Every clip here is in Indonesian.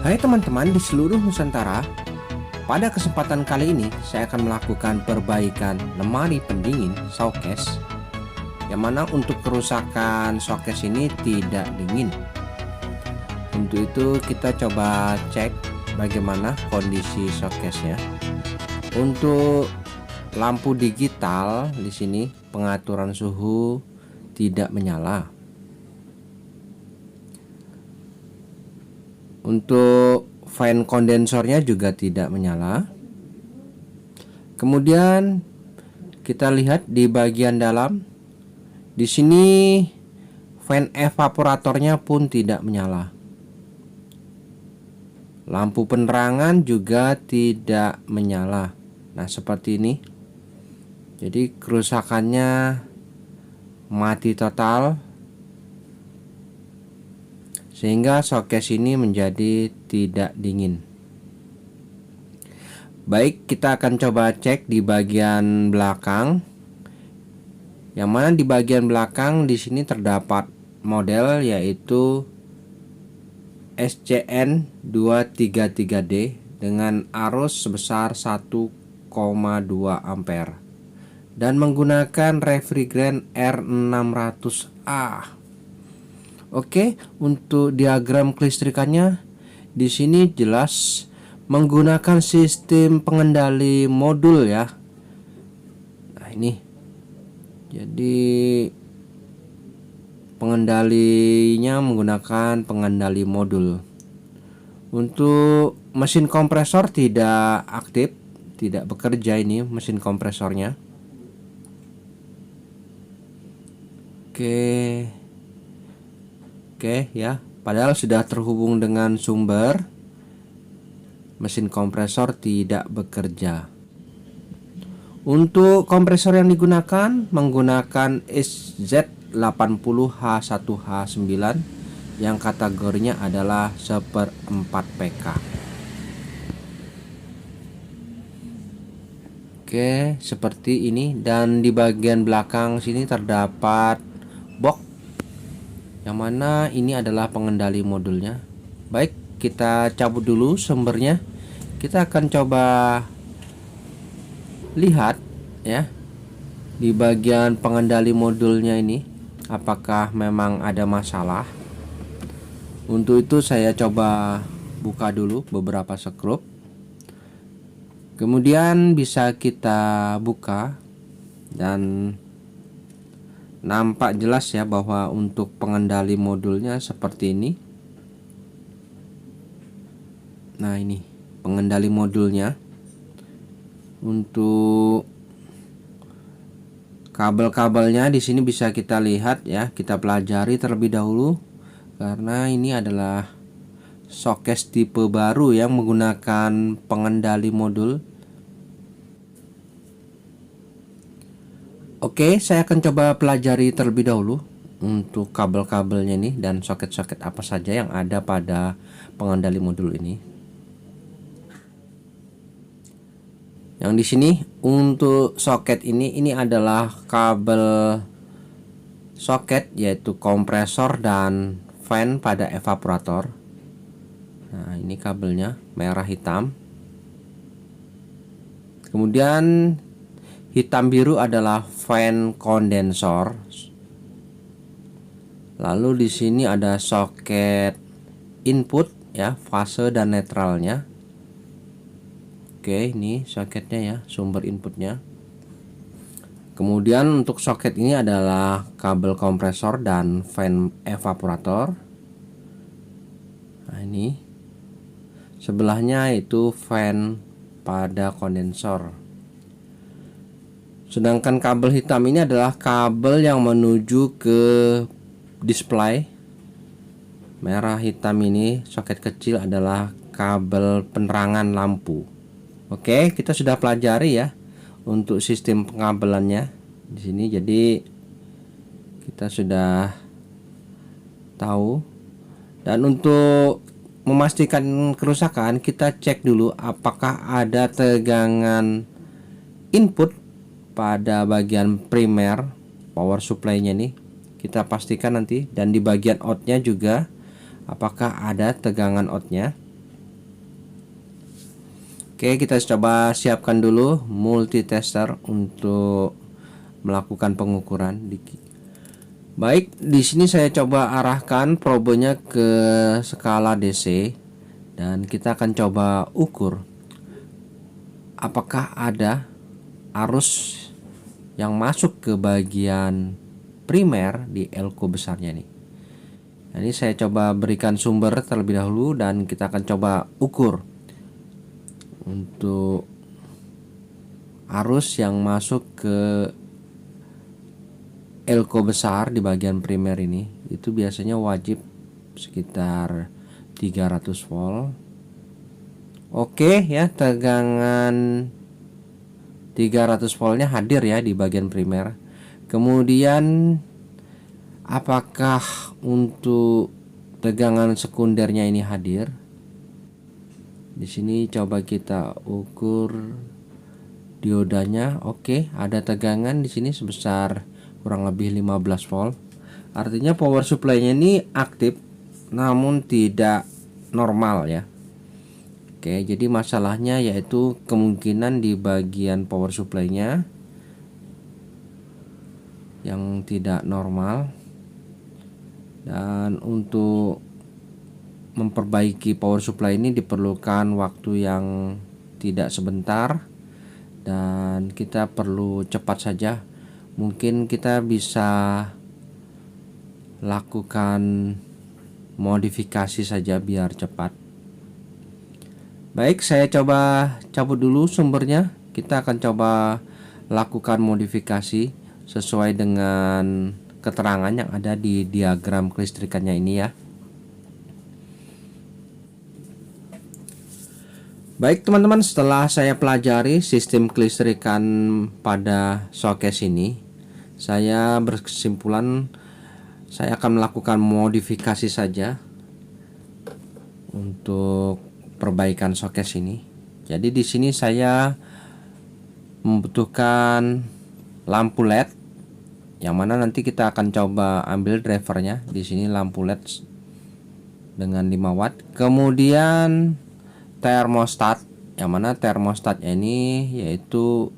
Hai teman-teman di seluruh Nusantara, pada kesempatan kali ini saya akan melakukan perbaikan lemari pendingin showcase, yang mana untuk kerusakan showcase ini tidak dingin. Untuk itu kita coba cek bagaimana kondisi showcase-nya. Untuk lampu digital di sini pengaturan suhu tidak menyala. Untuk fan kondensornya juga tidak menyala. Kemudian kita lihat di bagian dalam. Di sini fan evaporatornya pun tidak menyala. Lampu penerangan juga tidak menyala. Nah, seperti ini. Jadi kerusakannya mati total, sehingga showcase ini menjadi tidak dingin. Baik, kita akan coba cek di bagian belakang. Yang mana di bagian belakang di sini terdapat model yaitu SCN233D dengan arus sebesar 1,2 ampere dan menggunakan refrigerant R600A. Oke, untuk diagram kelistrikannya di sini jelas menggunakan sistem pengendali modul ya. Nah, ini. Jadi pengendalinya menggunakan pengendali modul. Untuk mesin kompresor tidak aktif, tidak bekerja ini mesin kompresornya. Oke ya, padahal sudah terhubung dengan sumber, mesin kompresor tidak bekerja. Untuk kompresor yang digunakan menggunakan SZ80H1H9 yang kategorinya adalah 1/4 PK. Oke, seperti ini. Dan di bagian belakang sini terdapat box, yang mana ini adalah pengendali modulnya. Baik, kita cabut dulu sumbernya. Kita akan coba lihat ya di bagian pengendali modulnya ini apakah memang ada masalah. Untuk itu saya coba buka dulu beberapa skrup. Kemudian bisa kita buka dan nampak jelas ya bahwa untuk pengendali modulnya seperti ini. Nah, ini pengendali modulnya. Untuk kabel-kabelnya di sini bisa kita lihat ya, kita pelajari terlebih dahulu karena ini adalah showcase tipe baru yang menggunakan pengendali modul. Oke, saya akan coba pelajari terlebih dahulu untuk kabel-kabelnya ini dan soket-soket apa saja yang ada pada pengendali modul ini. Yang di sini untuk soket ini adalah kabel soket yaitu kompresor dan fan pada evaporator. Nah, ini kabelnya merah hitam. Kemudian hitam biru adalah fan kondensor. Lalu di sini ada soket input ya, fase dan netralnya. Oke, ini soketnya ya, sumber inputnya. Kemudian untuk soket ini adalah kabel kompresor dan fan evaporator. Nah, ini sebelahnya itu fan pada kondensor. Sedangkan kabel hitam ini adalah kabel yang menuju ke display. Merah hitam ini soket kecil adalah kabel penerangan lampu. Oke, kita sudah pelajari ya untuk sistem pengabelannya di sini. Jadi kita sudah tahu. Dan untuk memastikan kerusakan, kita cek dulu apakah ada tegangan input pada bagian primer power supply-nya nih. Kita pastikan nanti, dan di bagian outnya juga apakah ada tegangan outnya. Oke, kita coba siapkan dulu multitester untuk melakukan pengukuran. Baik, di sini saya coba arahkan probenya ke skala DC dan kita akan coba ukur apakah ada arus yang masuk ke bagian primer di elko besarnya nih. Nah, ini saya coba berikan sumber terlebih dahulu dan kita akan coba ukur untuk arus yang masuk ke elko besar di bagian primer ini. Itu biasanya wajib sekitar 300 volt. Oke ya, tegangan 300 voltnya hadir ya di bagian primer. Kemudian apakah untuk tegangan sekundernya ini hadir? Di sini coba kita ukur diodanya. Oke, ada tegangan di sini sebesar kurang lebih 15 volt. Artinya power supply-nya ini aktif namun tidak normal ya. Oke, jadi masalahnya yaitu kemungkinan di bagian power supply-nya yang tidak normal. Dan untuk memperbaiki power supply ini diperlukan waktu yang tidak sebentar dan kita perlu cepat saja. Mungkin kita bisa lakukan modifikasi saja biar cepat. Baik, saya coba cabut dulu sumbernya. Kita akan coba lakukan modifikasi sesuai dengan keterangan yang ada di diagram kelistrikannya ini ya. Baik teman-teman, setelah saya pelajari sistem kelistrikan pada showcase ini, saya berkesimpulan saya akan melakukan modifikasi saja untuk perbaikan showcase ini. Jadi di sini saya membutuhkan lampu LED yang mana nanti kita akan coba ambil drivernya. Di sini lampu LED dengan 5 watt. Kemudian termostat yang mana termostatnya ini yaitu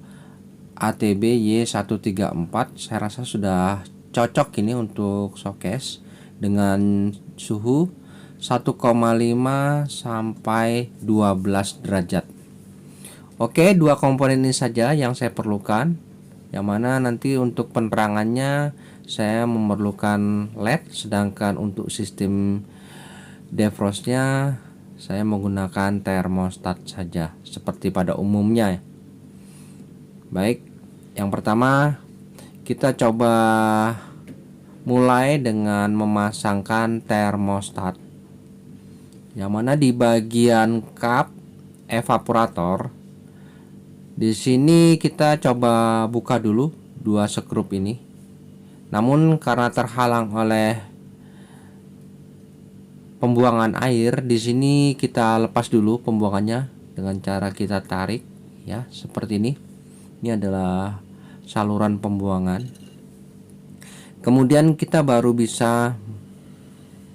ATB Y134. Saya rasa sudah cocok ini untuk showcase dengan suhu 1,5 sampai 12 derajat. Oke, dua komponen ini saja yang saya perlukan. Yang mana nanti untuk penerangannya saya memerlukan LED, sedangkan untuk sistem defrostnya saya menggunakan termostat saja seperti pada umumnya. Baik, yang pertama kita coba mulai dengan memasangkan termostat. Yang mana di bagian kap evaporator di sini kita coba buka dulu dua skrup ini. Namun karena terhalang oleh pembuangan air, di sini kita lepas dulu pembuangannya dengan cara kita tarik ya, seperti ini. Ini adalah saluran pembuangan. Kemudian kita baru bisa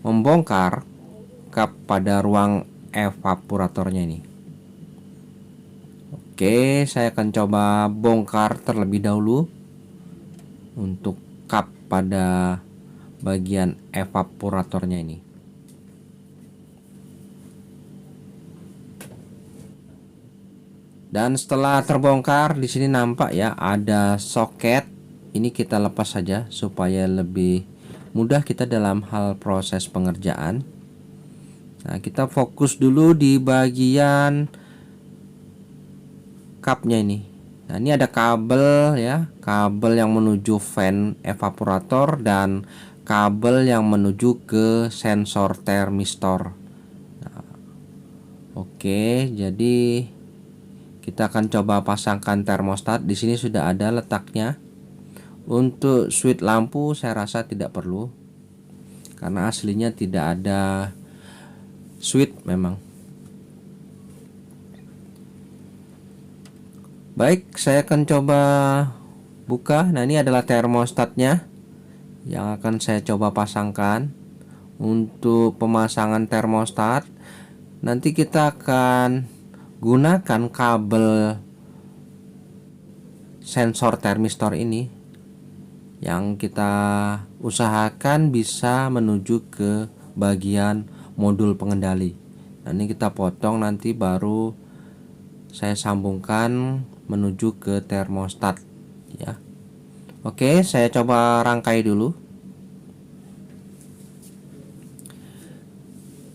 membongkar kap pada ruang evaporatornya ini. Oke, saya akan coba bongkar terlebih dahulu untuk kap pada bagian evaporatornya ini. Dan setelah terbongkar, di sini nampak ya ada soket. Ini kita lepas saja supaya lebih mudah kita dalam hal proses pengerjaan. Nah, kita fokus dulu di bagian kapnya ini. Nah, ini ada kabel ya, kabel yang menuju fan evaporator dan kabel yang menuju ke sensor termistor. Nah, oke, jadi kita akan coba pasangkan termostat. Di sini sudah ada letaknya. Untuk switch lampu saya rasa tidak perlu karena aslinya tidak ada switch memang. Baik, saya akan coba buka. Nah, ini adalah termostatnya yang akan saya coba pasangkan. Untuk pemasangan termostat nanti kita akan gunakan kabel sensor termistor ini, yang kita usahakan bisa menuju ke bagian modul pengendali. Nah, ini kita potong, nanti baru saya sambungkan menuju ke termostat ya. Oke, saya coba rangkai dulu.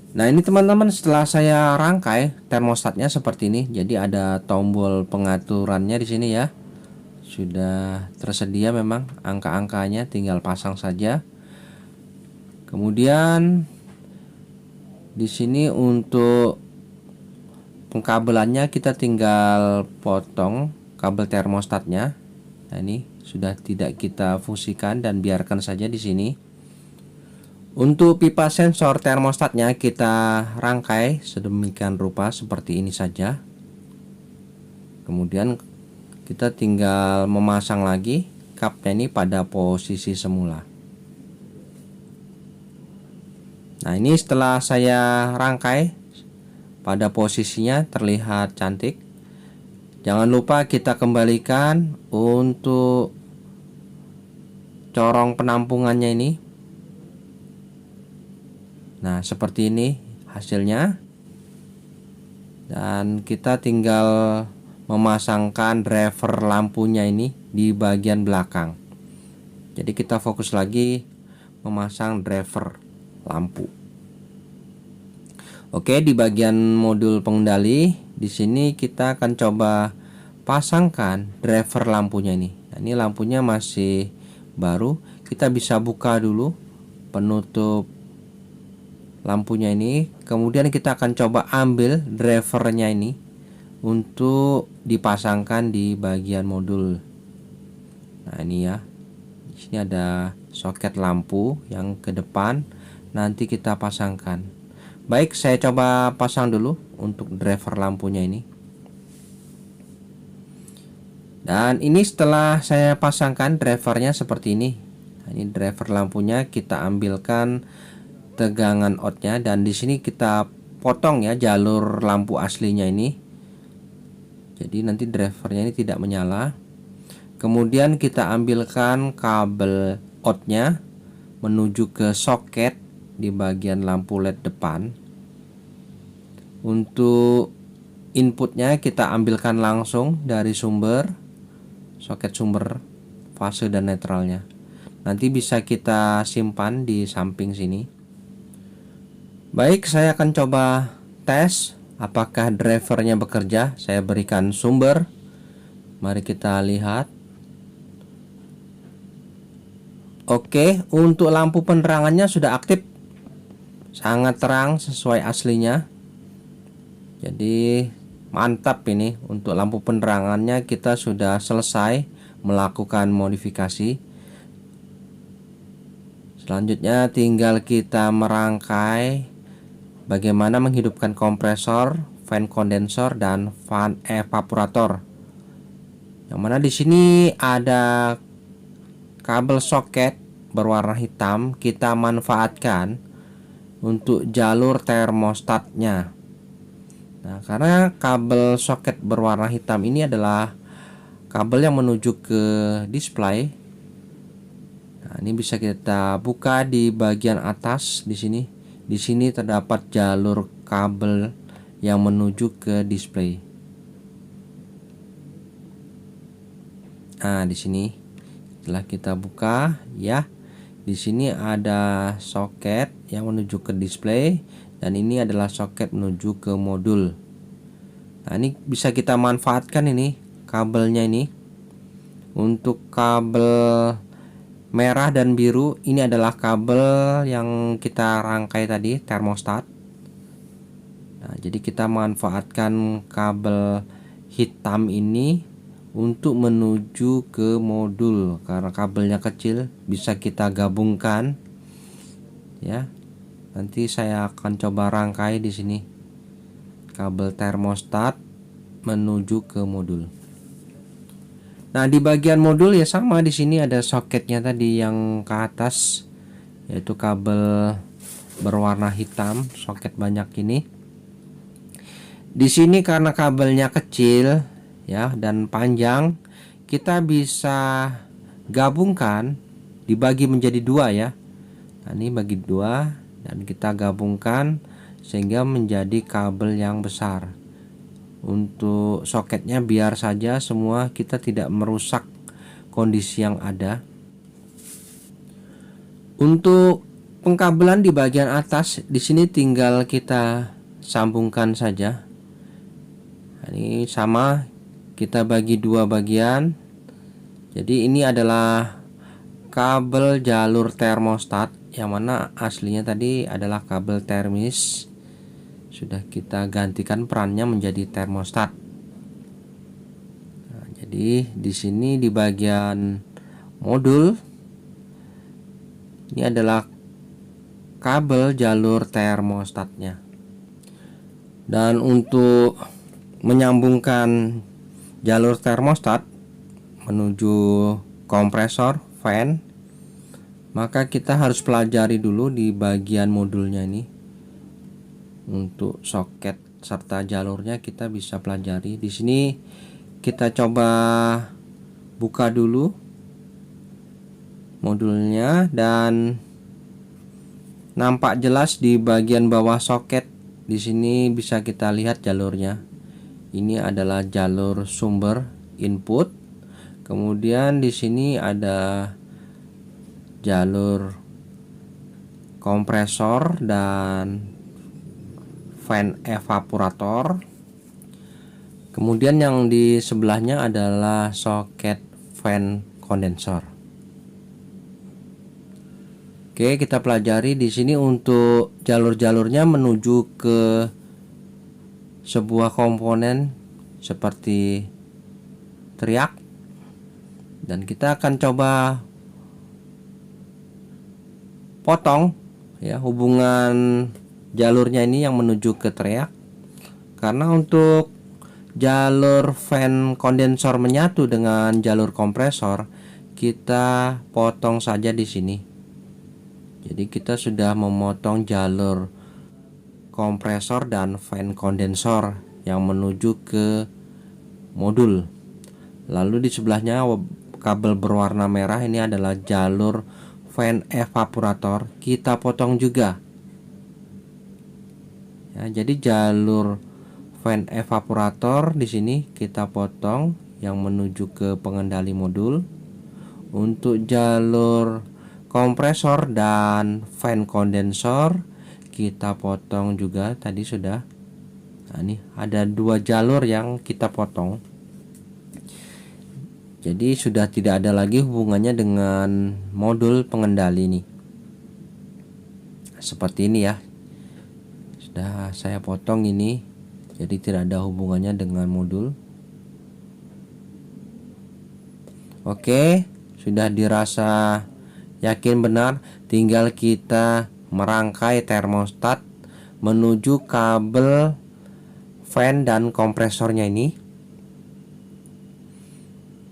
Nah, ini teman-teman, setelah saya rangkai termostatnya seperti ini. Jadi ada tombol pengaturannya di sini ya. Sudah tersedia memang angka-angkanya, tinggal pasang saja. Kemudian di sini untuk pengkabelannya kita tinggal potong kabel termostatnya. Nah, ini sudah tidak kita fungsikan dan biarkan saja di sini. Untuk pipa sensor termostatnya kita rangkai sedemikian rupa seperti ini saja. Kemudian kita tinggal memasang lagi kapnya ini pada posisi semula. Nah, ini setelah saya rangkai pada posisinya terlihat cantik. Jangan lupa kita kembalikan untuk corong penampungannya ini. Nah, seperti ini hasilnya. Dan kita tinggal memasangkan driver lampunya ini di bagian belakang. Jadi kita fokus lagi memasang driver lampu. Oke, di bagian modul pengendali di sini kita akan coba pasangkan driver lampunya ini. Nah, ini lampunya masih baru. Kita bisa buka dulu penutup lampunya ini, kemudian kita akan coba ambil drivernya ini untuk dipasangkan di bagian modul. Nah, ini ya, di sini ada soket lampu yang ke depan, nanti kita pasangkan. Baik, saya coba pasang dulu untuk driver lampunya ini. Dan ini setelah saya pasangkan drivernya seperti ini. Nah, ini driver lampunya, kita ambilkan tegangan outnya, dan di sini kita potong ya jalur lampu aslinya ini. Jadi nanti drivernya ini tidak menyala. Kemudian kita ambilkan kabel outnya menuju ke soket di bagian lampu LED depan. Untuk inputnya kita ambilkan langsung dari sumber, soket sumber, fase dan netralnya. Nanti bisa kita simpan di samping sini. Baik, saya akan coba tes apakah drivernya bekerja. Saya berikan sumber. Mari kita lihat. Oke, untuk lampu penerangannya sudah aktif. Sangat terang sesuai aslinya. Jadi mantap ini. Untuk lampu penerangannya kita sudah selesai melakukan modifikasi. Selanjutnya tinggal kita merangkai bagaimana menghidupkan kompresor, fan kondensor, dan fan evaporator. Yang mana di sini ada kabel soket berwarna hitam, kita manfaatkan untuk jalur termostatnya. Nah, karena kabel soket berwarna hitam ini adalah kabel yang menuju ke display. Nah, ini bisa kita buka di bagian atas di sini. Di sini terdapat jalur kabel yang menuju ke display. Nah, di sini setelah kita buka ya, di sini ada soket yang menuju ke display, dan ini adalah soket menuju ke modul. Nah, ini bisa kita manfaatkan ini kabelnya ini. Untuk kabel merah dan biru ini adalah kabel yang kita rangkai tadi, termostat. Nah, jadi kita manfaatkan kabel hitam ini untuk menuju ke modul. Karena kabelnya kecil, bisa kita gabungkan ya. Nanti saya akan coba rangkai di sini kabel termostat menuju ke modul. Nah, di bagian modul ya sama, di sini ada soketnya tadi yang ke atas, yaitu kabel berwarna hitam, soket banyak ini. Di sini karena kabelnya kecil ya dan panjang, kita bisa gabungkan, dibagi menjadi dua ya. Nah, ini bagi dua dan kita gabungkan sehingga menjadi kabel yang besar. Untuk soketnya biar saja semua, kita tidak merusak kondisi yang ada. Untuk pengkabelan di bagian atas, di sini tinggal kita sambungkan saja. Nah, ini sama, kita bagi dua bagian. Jadi ini adalah kabel jalur termostat, yang mana aslinya tadi adalah kabel termis. Sudah kita gantikan perannya menjadi termostat. Nah, jadi di sini di bagian modul ini adalah kabel jalur termostatnya. Dan untuk menyambungkan jalur termostat menuju kompresor fan, maka kita harus pelajari dulu di bagian modulnya ini. Untuk soket serta jalurnya kita bisa pelajari. Di sini kita coba buka dulu modulnya dan nampak jelas di bagian bawah soket. Di sini bisa kita lihat jalurnya. Ini adalah jalur sumber input. Kemudian di sini ada jalur kompresor dan fan evaporator. Kemudian yang di sebelahnya adalah soket fan kondensor. Oke, kita pelajari di sini untuk jalur-jalurnya menuju ke sebuah komponen seperti teriak, dan kita akan coba potong ya hubungan jalurnya ini yang menuju ke teriak. Karena untuk jalur fan kondensor menyatu dengan jalur kompresor, kita potong saja di sini. Jadi kita sudah memotong jalur kompresor dan fan kondensor yang menuju ke modul. Lalu di sebelahnya kabel berwarna merah ini adalah jalur fan evaporator, kita potong juga. Ya, jadi jalur fan evaporator di sini kita potong yang menuju ke pengendali modul. Untuk jalur kompresor dan fan kondensor kita potong juga tadi sudah. Nah, ini ada dua jalur yang kita potong. Jadi sudah tidak ada lagi hubungannya dengan modul pengendali ini. Seperti ini ya. Sudah saya potong ini, jadi tidak ada hubungannya dengan modul. Oke, sudah dirasa yakin benar, tinggal kita merangkai termostat menuju kabel fan dan kompresornya ini.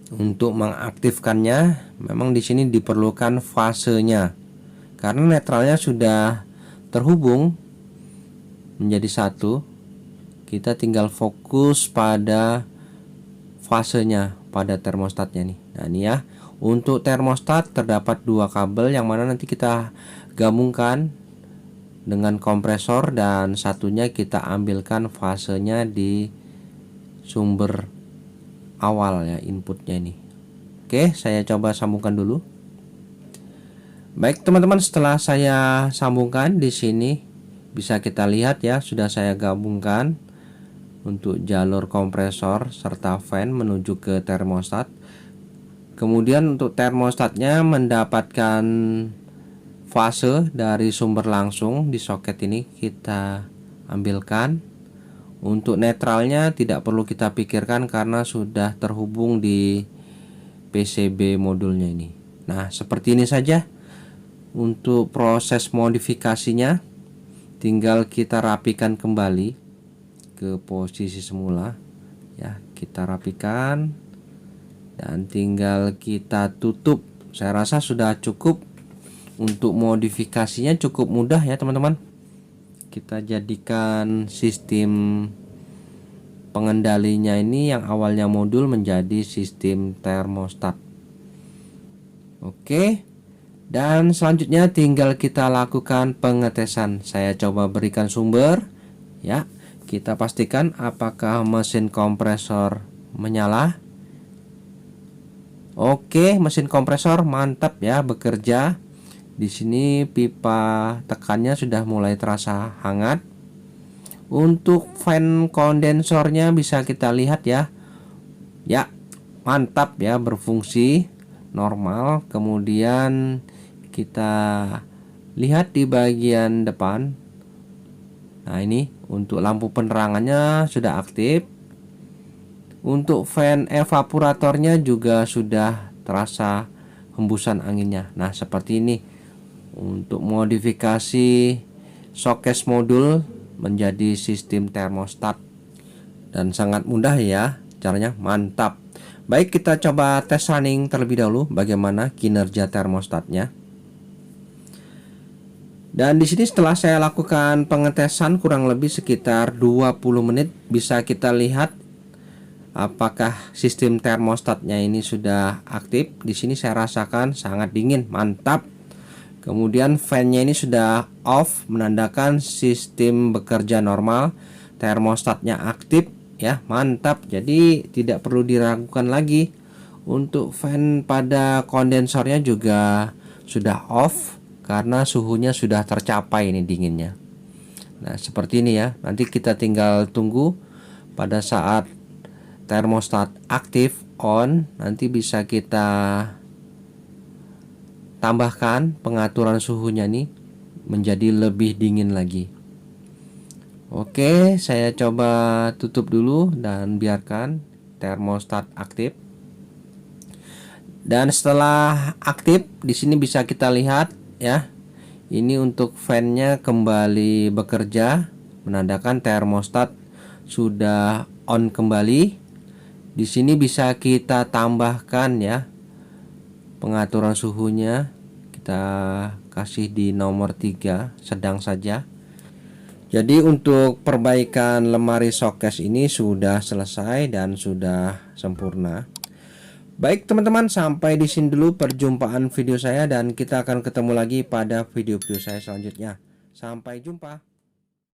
Untuk mengaktifkannya, memang di sini diperlukan fasenya. Karena netralnya sudah terhubung menjadi satu, kita tinggal fokus pada fasenya, pada termostatnya nih. Nah, ini ya. Untuk termostat terdapat dua kabel yang mana nanti kita gabungkan dengan kompresor dan satunya kita ambilkan fasenya di sumber awal ya, inputnya ini. Oke, saya coba sambungkan dulu. Baik teman-teman, setelah saya sambungkan di sini bisa kita lihat ya, sudah saya gabungkan untuk jalur kompresor serta fan menuju ke termostat. Kemudian untuk termostatnya mendapatkan fase dari sumber langsung di soket ini kita ambilkan. Untuk netralnya tidak perlu kita pikirkan karena sudah terhubung di PCB modulnya ini. Nah, seperti ini saja untuk proses modifikasinya. Tinggal kita rapikan kembali ke posisi semula ya, kita rapikan dan tinggal kita tutup. Saya rasa sudah cukup. Untuk modifikasinya cukup mudah ya teman-teman. Kita jadikan sistem pengendalinya ini yang awalnya modul menjadi sistem termostat. Oke. Dan selanjutnya tinggal kita lakukan pengetesan. Saya coba berikan sumber ya. Kita pastikan apakah mesin kompresor menyala. Oke, mesin kompresor mantap ya bekerja. Di sini pipa tekannya sudah mulai terasa hangat. Untuk fan kondensornya bisa kita lihat ya. Ya, mantap ya, berfungsi normal. Kemudian kita lihat di bagian depan. Nah, ini untuk lampu penerangannya sudah aktif. Untuk fan evaporatornya juga sudah terasa hembusan anginnya. Nah, seperti ini. Untuk modifikasi showcase modul menjadi sistem termostat, dan sangat mudah ya caranya, mantap. Baik, kita coba tes running terlebih dahulu bagaimana kinerja termostatnya. Dan di sini setelah saya lakukan pengetesan kurang lebih sekitar 20 menit, bisa kita lihat apakah sistem termostatnya ini sudah aktif. Di sini saya rasakan sangat dingin, mantap. Kemudian fan-nya ini sudah off, menandakan sistem bekerja normal. Termostatnya aktif ya, mantap. Jadi tidak perlu diragukan lagi. Untuk fan pada kondensornya juga sudah off karena suhunya sudah tercapai ini dinginnya. Nah, seperti ini ya. Nanti kita tinggal tunggu pada saat termostat aktif on, nanti bisa kita tambahkan pengaturan suhunya nih menjadi lebih dingin lagi. Oke, saya coba tutup dulu dan biarkan termostat aktif. Dan setelah aktif, di sini bisa kita lihat ya. Ini untuk fan-nya kembali bekerja, menandakan termostat sudah on kembali. Di sini bisa kita tambahkan ya pengaturan suhunya. Kita kasih di nomor 3 sedang saja. Jadi untuk perbaikan lemari showcase ini sudah selesai dan sudah sempurna. Baik teman-teman, sampai di sini dulu perjumpaan video saya, dan kita akan ketemu lagi pada video-video saya selanjutnya. Sampai jumpa.